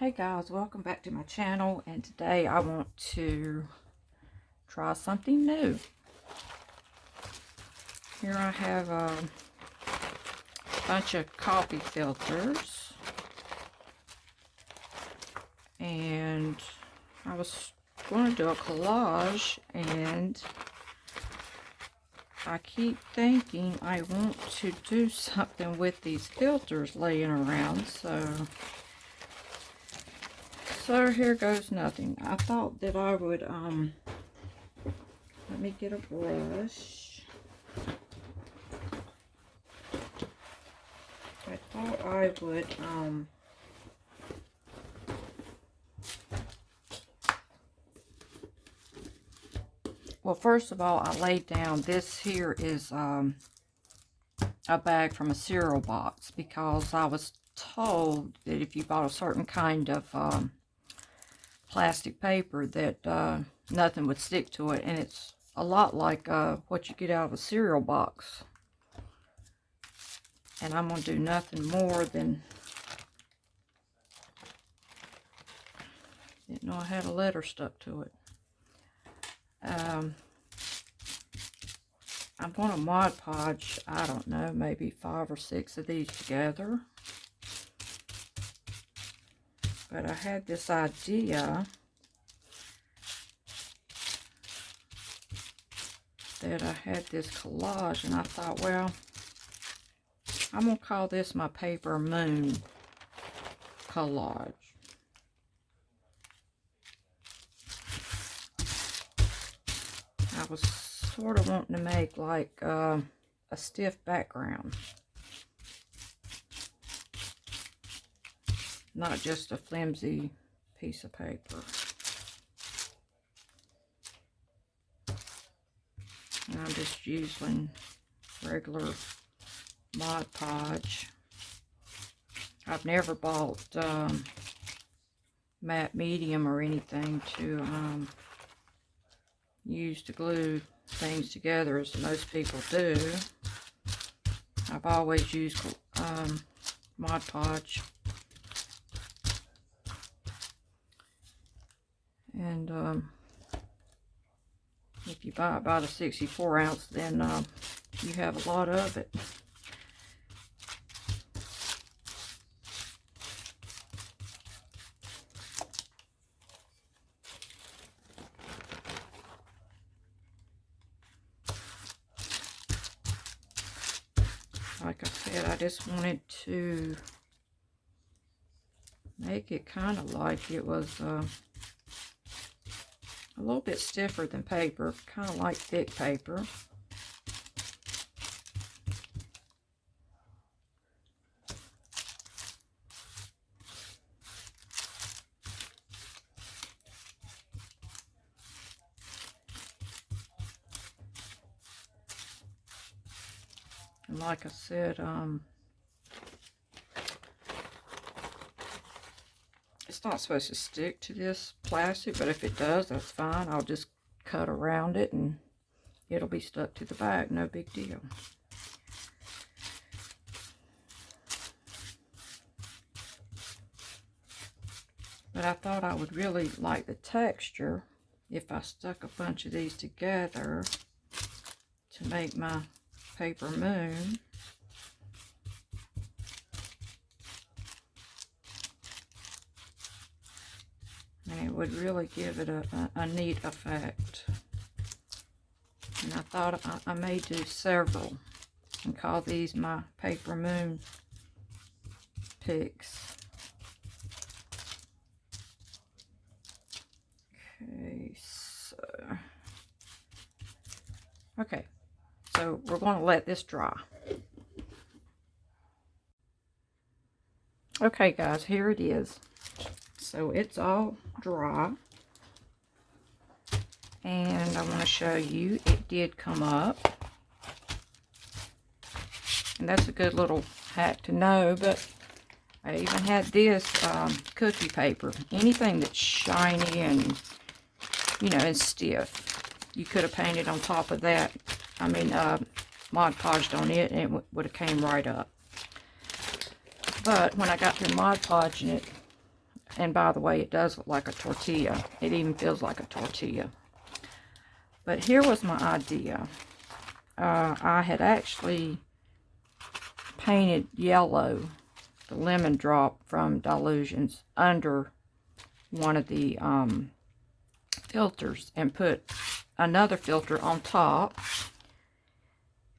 Hey guys, welcome back to my channel, and today I want to try something new. Here I have a bunch of coffee filters, and I was going to do a collage, and I keep thinking I want to do something with these filters laying around, So here goes nothing. I thought that I would, let me get a brush. I thought I would, well, first of all, I laid down, this here is, a bag from a cereal box, because I was told that if you bought a certain kind of, plastic paper that nothing would stick to it, and it's a lot like what you get out of a cereal box. And I'm going to do nothing more than, didn't know I had a letter stuck to it. I'm going to Mod Podge, I don't know, maybe 5 or 6 of these together. But I had this idea that I had this collage, and I thought, well, I'm going to call this my Paper Moon collage. I was sort of wanting to make like a stiff background. Not just a flimsy piece of paper. And I'm just using regular Mod Podge. I've never bought matte medium or anything to use to glue things together as most people do. I've always used Mod Podge. And if you buy about a 64 ounce, then you have a lot of it. Like I said, I just wanted to make it kind of like it was a little bit stiffer than paper, kind of like thick paper. And like I said, it's not supposed to stick to this plastic, but if it does, that's fine. I'll just cut around it and it'll be stuck to the back, no big deal. But I thought I would really like the texture if I stuck a bunch of these together to make my Paper Moon. And it would really give it a neat effect. And I thought I may do several and call these my Paper Moon picks. Okay, so we're going to let this dry. Okay guys, here it is. So it's all dry, and I want to show you it did come up, and that's a good little hack to know. But I even had this cookie paper. Anything that's shiny and, you know, and stiff, you could have painted on top of that. I mean, Mod Podged on it, and it would have came right up. But when I got through Mod Podging it, And by the way, it does look like a tortilla. It even feels like a tortilla. But here was my idea. I had actually painted yellow the lemon drop from Delusions under one of the filters and put another filter on top.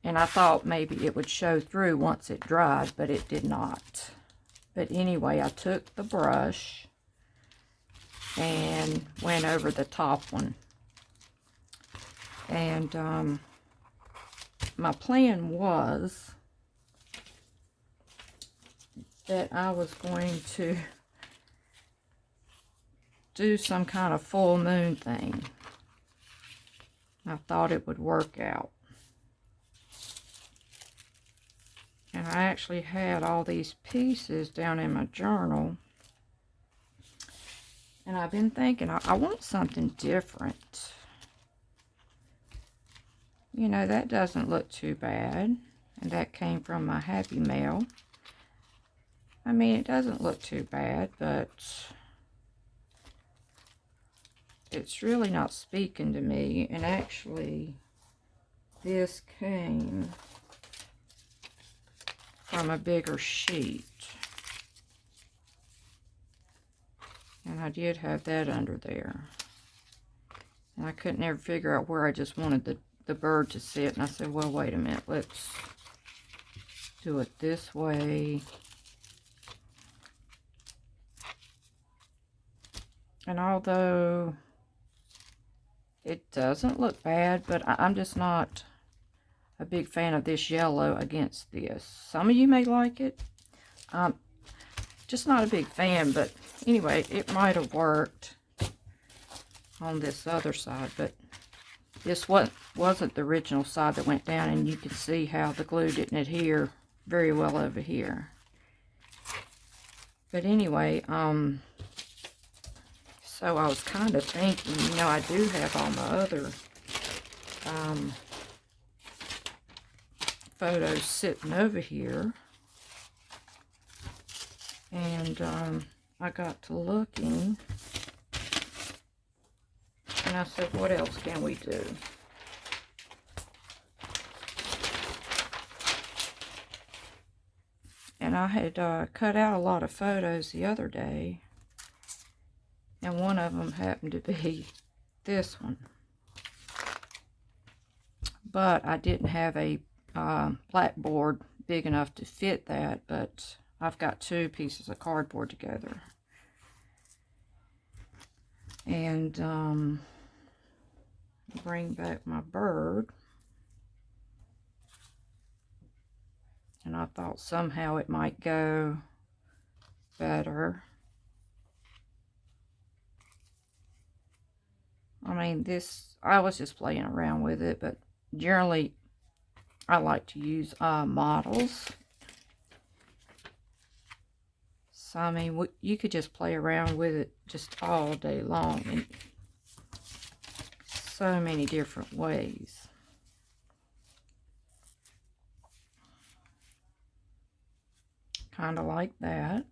And I thought maybe it would show through once it dried, but it did not. But anyway, I took the brush and went over the top one. And my plan was that I was going to do some kind of full moon thing. I thought it would work out. And I actually had all these pieces down in my journal. And I've been thinking, I want something different. You know, that doesn't look too bad. And that came from my Happy Mail. I mean, it doesn't look too bad, but it's really not speaking to me. And actually, this came from a bigger sheet. And I did have that under there. And I couldn't ever figure out where I just wanted the bird to sit. And I said, well, wait a minute. Let's do it this way. And although it doesn't look bad, but I'm just not a big fan of this yellow against this. Some of you may like it. Just not a big fan, but anyway, it might have worked on this other side, but this wasn't the original side that went down, and you can see how the glue didn't adhere very well over here. But anyway, so I was kind of thinking, you know, I do have all my other photos sitting over here. And I got to looking, and I said, what else can we do? And I had cut out a lot of photos the other day, and one of them happened to be this one. But I didn't have a blackboard big enough to fit that, but I've got two pieces of cardboard together. And bring back my bird. And I thought somehow it might go better. I mean, I was just playing around with it, but generally I like to use models. So, I mean, you could just play around with it just all day long in so many different ways. Kind of like that.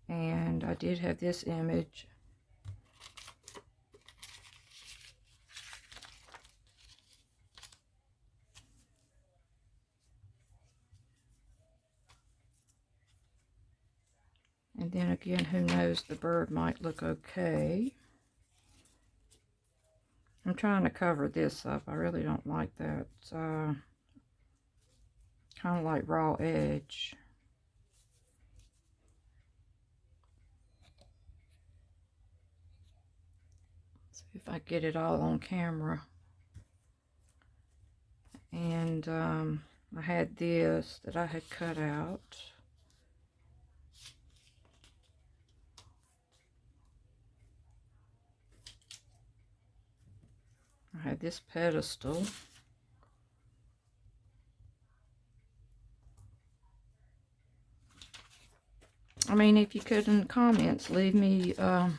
And I did have this image. And then again, who knows, the bird might look okay. I'm trying to cover this up. I really don't like that. Kind of like raw edge. See if I get it all on camera. And I had this that I had cut out. I had this pedestal. I mean, if you could in the comments, leave me a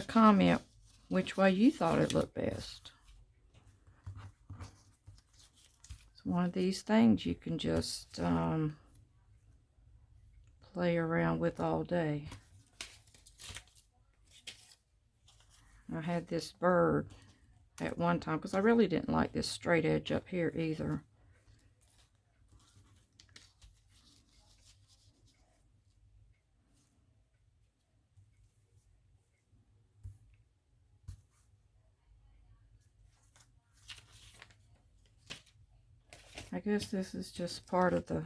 comment which way you thought it looked best. It's one of these things you can just play around with all day. I had this bird at one time because I really didn't like this straight edge up here either. I guess this is just part of the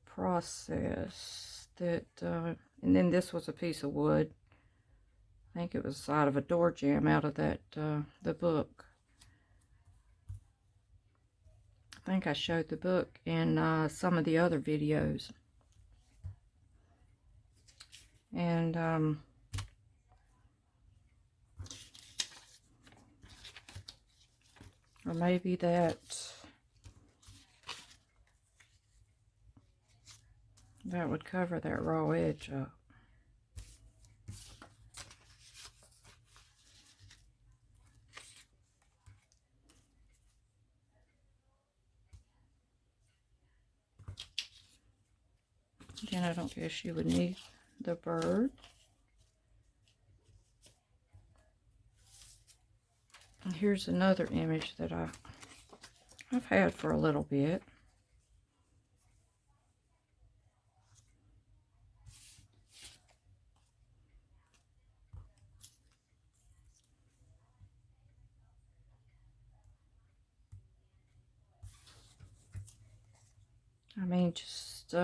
process that, and then this was a piece of wood. I think it was the side of a door jamb out of that, the book. I think I showed the book in some of the other videos. And, or maybe that would cover that raw edge up. Then I don't guess you would need the bird. And here's another image that I've had for a little bit. I mean, just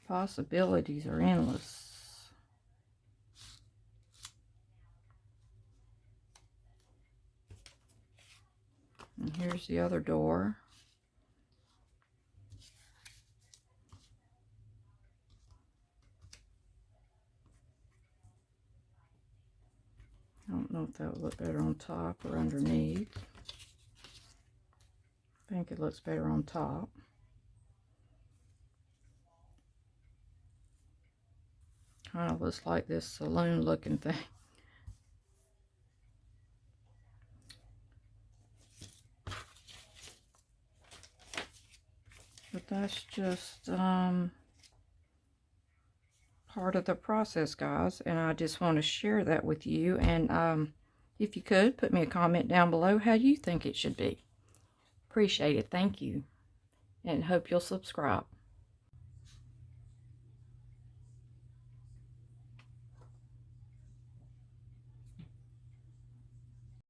possibilities are endless. And here's the other door. I don't know if that would look better on top or underneath. I think it looks better on top. Kind of looks like this saloon looking thing. But that's just part of the process, guys, and I just want to share that with you. And if you could, put me a comment down below how you think it should be. Appreciate it. Thank you, and hope you'll subscribe.